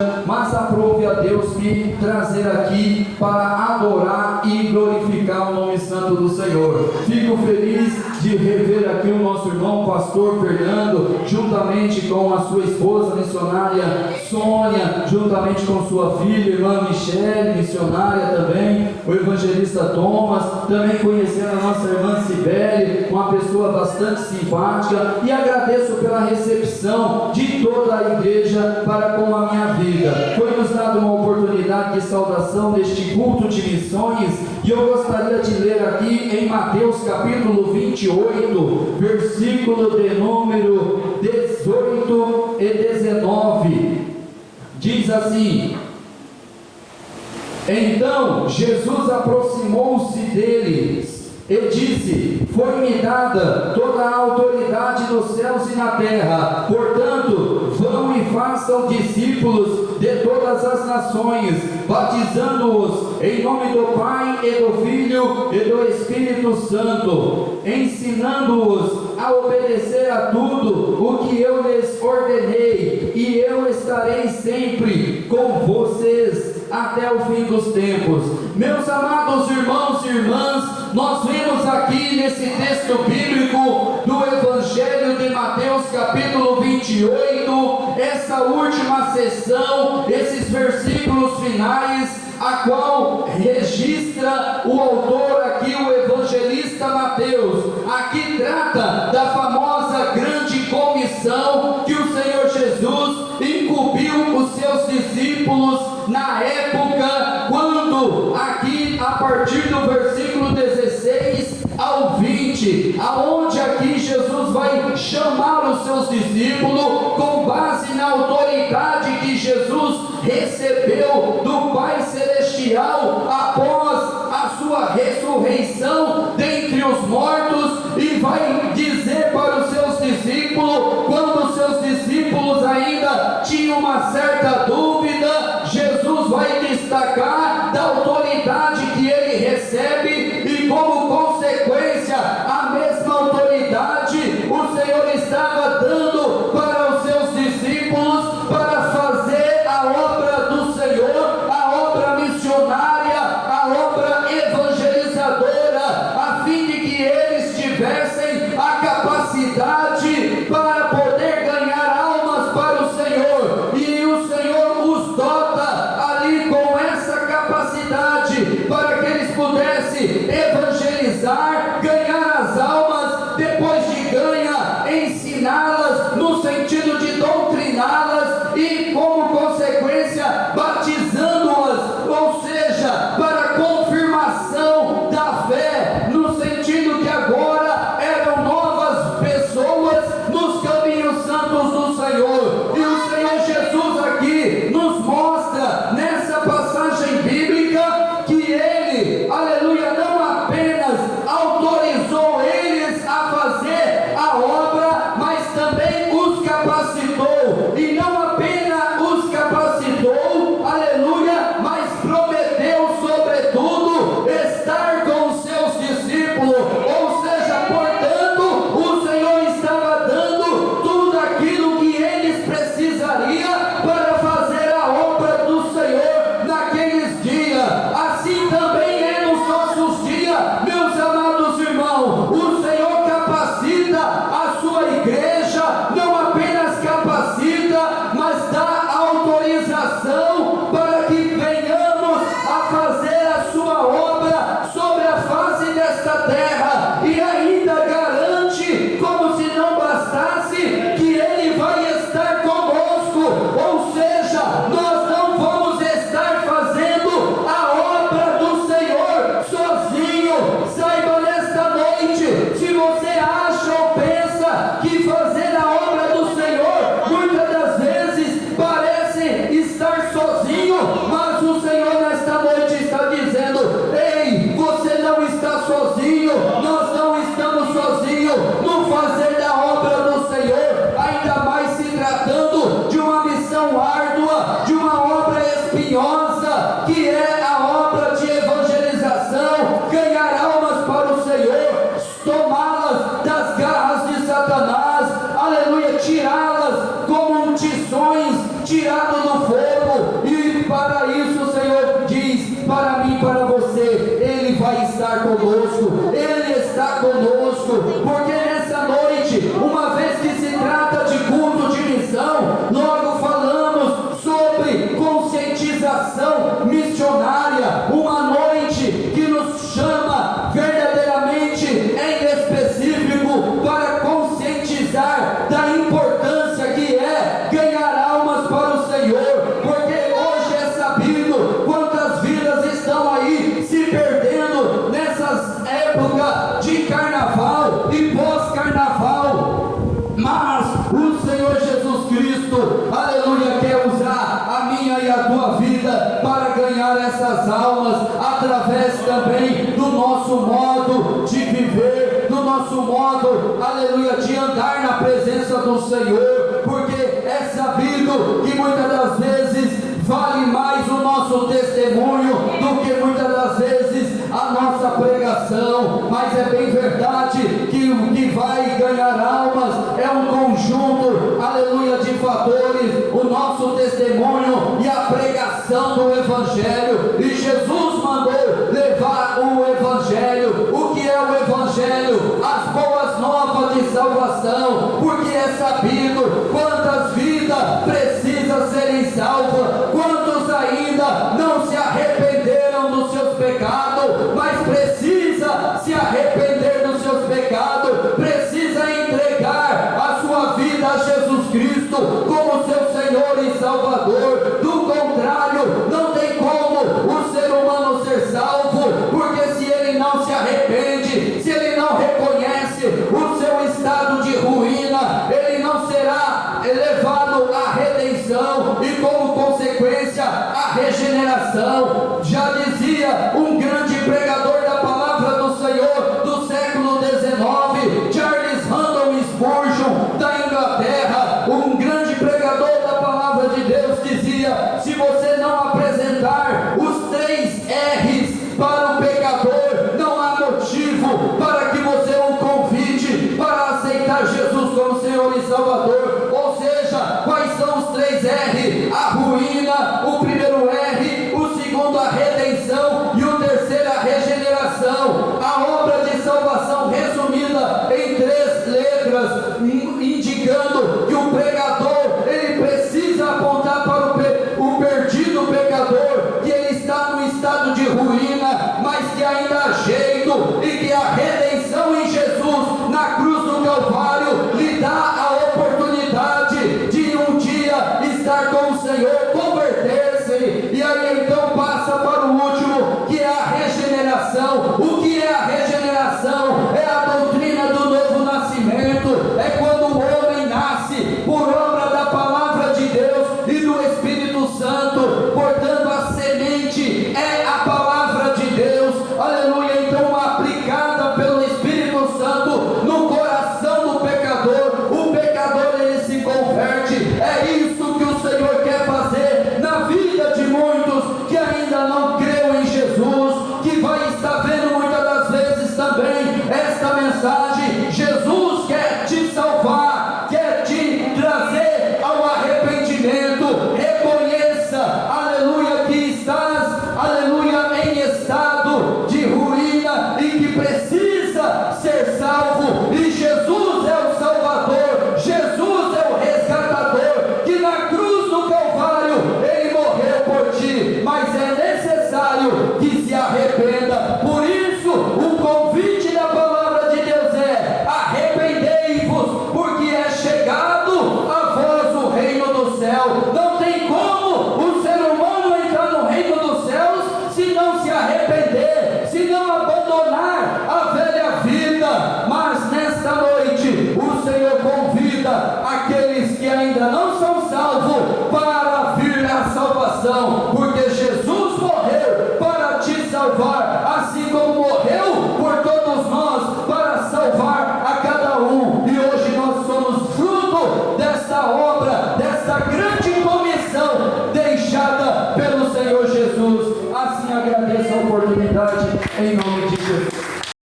mas aprove a Deus me trazer aqui para adorar e glorificar o nome santo do Senhor. Fico feliz de rever aqui o nosso irmão pastor Fernando, juntamente com a sua esposa missionária Sônia, juntamente com sua filha, irmã Michele, missionária também, o evangelista Thomas, também conhecendo a nossa irmã Cibele, uma pessoa bastante simpática, e agradeço pela recepção de toda a igreja para com a minha vida. Foi-nos dada uma oportunidade de saudação deste culto de missões, e eu gostaria de ler aqui em Mateus capítulo 28, versículo de número 18 e 19. Diz assim: Então Jesus aproximou-se deles e disse: Foi-me dada toda a autoridade nos céus e na terra, portanto, vão e façam discípulos de todas as nações, batizando-os em nome do Pai e do Filho e do Espírito Santo, ensinando-os a obedecer a tudo o que eu lhes ordenei, e eu estarei sempre com vocês até o fim dos tempos. Meus amados irmãos e irmãs, nós vemos aqui nesse texto bíblico do Evangelho de Mateus capítulo 28, essa última sessão, esses versículos finais, a qual registra o autor aqui, o evangelista Mateus. Aqui trata da famosa grande comissão que o Senhor Jesus incumbiu os seus discípulos na época, quando aqui a partir do versículo 16 ao 20, aonde aqui Jesus vai chamar os seus discípulos com base na autoridade que Jesus recebeu do Pai Celestial após a sua ressurreição dentre os mortos, e vai dizer para os seus discípulos, quando os seus discípulos ainda tinham uma certa dúvida, Jesus vai destacar da autoridade que ele recebe, e como consequência, a mesma autoridade o Senhor estava dando para os seus discípulos para fazer a obra do Senhor, a obra missionária, a obra evangelizadora, a fim de que eles tivessem a capacidade para poder ganhar almas para o Senhor, e o Senhor os dota ali com essa capacidade para que eles pudessem evangelizar, ganhar as almas, depois de ganha, ensiná-las no sentido de doutriná-las, e como consequência batizando-as, ou seja, para a confirmação da fé, no sentido que agora eram novas pessoas nos caminhos santos do Senhor. E o Senhor Jesus aqui nos mostra nessa passagem bíblica que ele, aleluia, não apenas autorizou também do nosso modo de viver, do nosso modo, aleluia, de andar na presença do Senhor, porque é sabido que muitas das vezes vale mais o nosso testemunho do que muitas das vezes a nossa pregação, mas é bem verdade que o que vai ganhar almas é um conjunto, aleluia, de fatores, o nosso testemunho e a pregação do Evangelho, e Jesus mandou levar o Evangelho. O que é o Evangelho? As boas novas de salvação, porque é sabido quantas vidas precisam serem salvas, quantos ainda não se arrependeram dos seus pecados, mas precisa se arrepender dos seus pecados, precisa entregar a sua vida a Jesus Cristo como seu Senhor e Salvador. Do contrário, não tem como o ser humano ser salvo, porque se ele não se arrepende, se ele não reconhece o seu estado de ruína, ele não será levado à redenção e, como consequência, à regeneração. Já dizia um grande pregador da palavra do Senhor do século XIX, Charles Haddon Spurgeon, da Inglaterra, um grande pregador da palavra de Deus, dizia: se você não apresentar os 3 R's para o pecador, não há motivo para que você o convide para aceitar Jesus como Senhor e Salvador. Ou seja, quais são os 3 R? A ruína, o primeiro R, o segundo a redenção e o terceiro a regeneração. A obra de salvação resumida em 3 letras, indicando que o pregador, ele precisa apontar para o perdido pecador, que ele está no estado de ruína, mas que ainda há jeito, e que a redenção em Jesus, na cruz do Calvário, lhe dá a oportunidade de um dia estar com o Senhor, converter-se, e aí então passa para o último, que é a regeneração. O que é a regeneração? É a doutrina do novo nascimento, é quando o homem nasce por obra da palavra de Deus e do Espírito Santo. Portanto, a semente é a palavra de Deus, aleluia, então aplicada pelo Espírito Santo no coração do pecador. O pecador, ele se converte. É isso que o Senhor quer fazer na vida de muitos que ainda não creu em Jesus, que vai estar vendo muitas das vezes também esta mensagem. Jesus quer te salvar, quer te trazer ao arrependimento. Reconheça, aleluia, que estás, aleluia, em estado de ruína e que precisa ser salvo, e Jesus é o Salvador, Jesus é o resgatador, que na cruz do Calvário ele morreu por ti, mas é necessário que se arrependa. Por isso o convite da palavra de Deus é: arrependei-vos, porque é chegado a vós o reino do céu. Não tem como o ser humano entrar no reino dos céus se não se arrepender, se não abandonar a velha vida. Mas nesta noite o Senhor convida aqueles que ainda não são salvos para vir à salvação, porque Jesus morreu para te salvar, assim como morreu por todos nós para salvar a cada um. E hoje nós somos fruto desta obra, desta grande comissão deixada pelo Senhor Jesus. Assim agradeço a oportunidade, em nome de